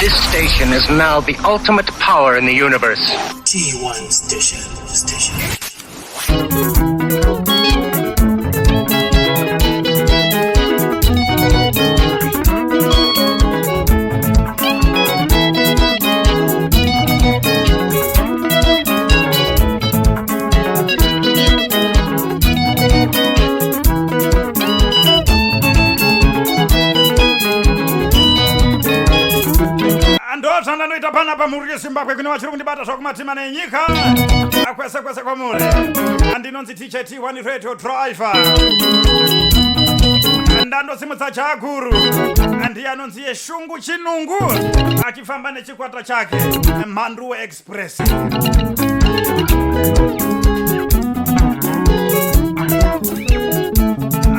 This station is now the ultimate power in the universe. T1 station. Ndanoita pana pamhuri Zimbabwe kune vachiri kundibata zvakumatima nenyika kwese kwamuri. Andinonzi Teacher T1 Radio Driver. Ndandosimudza chakuru. Ndiye anonzi Yeshungu Chinungu achifamba nechikwata chake Mhandu Express.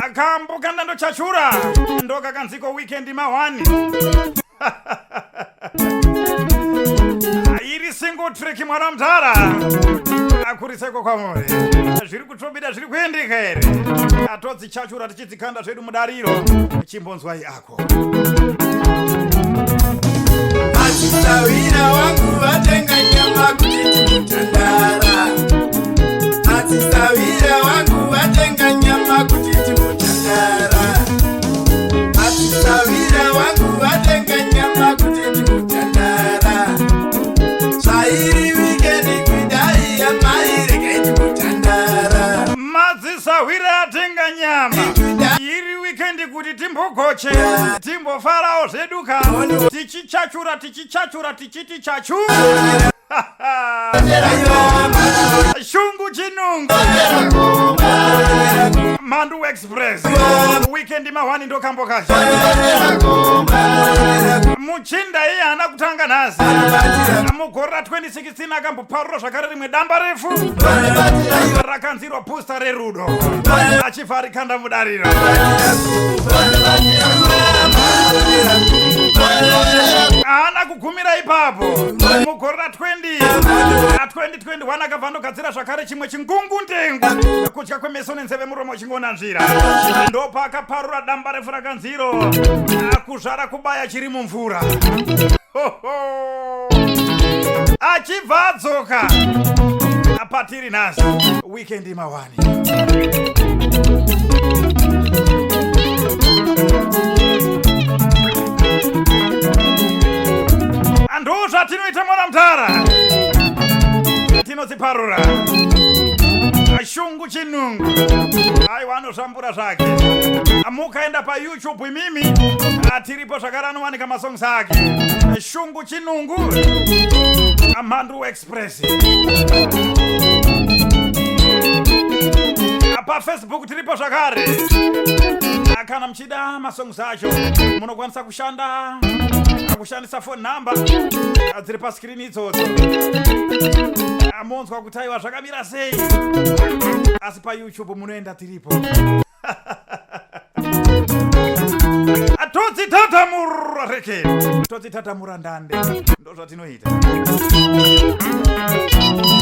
Akambuka ndandochachura ndokakanziko weekend mahwani. Iri single trick mwana mtara akuriseko kwamuri. Zviri kutobida zviri kuendeka here. Atodzichachura tichidzikanda zvedu mudariro chimbonzwai ako. Atisawira wangu vatenga nyama kuti timutandara. Atisawira wangu vatenga nyama kuti timutandara. Atisawira wangu vatenga nyama kuti timutandara. Sairi weekend kudai ya mairi keti mutandara. Madzisawira atenga nyama iri weekend kuti timbogoche timbofarawo zveduka tichichachura tichiti chachura. Shungu Chinungu Mhandu Express weekend mahwani ndokambokashi. Muchinda iye haana kutanga nhasi. Mugore ra2016 akamboparura zvakare rimwe damba refu rakanzirwa booster rerudo achibva arikanda mudariro. Haana kugumira ipapo. Mugore ra2021 akabva ndogadzira zvakare chimwe chingungundengu kutya kwemeso nenzeve muromo chingona nzira. Ndopa akaparura damba refu rakanziro kuzvara kubaya chiri mumvura. Achibva adzoka apatiri nhasi weekend mahwani. Ndo zvatinoita mwana mtara tinodziparura. Shungu Chinungu aiwa anozvambura zvake. Mukaenda paYouTube imimi tiripo zvakare anowanika masongs ake. Shungu Chinungu Mhandu Express. PaFacebook tiripo zvakare. Kana muchida masongs acho munokwanisa kushandisa phone number dziri paskrini idzodzo. Amonzwa kuti aiwa zvakamira sei. Asi paYouTube munoenda tiripo. Todzitatamura rekeni. Todzitatamura ndande. Ndo zvatinoita.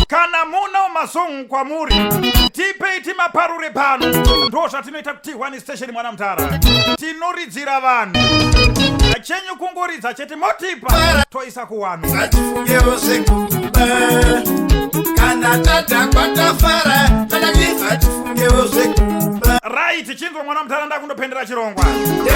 Kana muna masong kwamuri tipei timaparure pano. Ndo zvatinoita kuti T1 station mwana mtara. Tinoridzira vanhu. Chenyu kungoridza chete motipa toisa kuwanu. Atifungewo zvekuba. Kana tata kwatafara tadakiva tifungewo zvekuba. Right, chinzwa mwana mtara ndakundopendera chirongwa.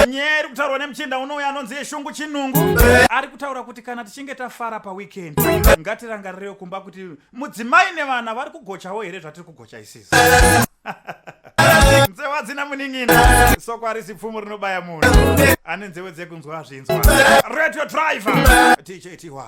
Nyeri kutaurwa nemuchinda unouya anonzi Yeshungu Chinungu. Ari kutaura kuti kana tichinge tafara paweekend ngatirangarirei kumba kuti mudzimai nevana vari kugochawo here zvatiri kugocha isisi. Nzewe hadzina muning'ina. Soko harisi pfumo rinobaya munhu. Ane nzewe dzekunzwa zvinzwa. Radio Driver Teacher T1.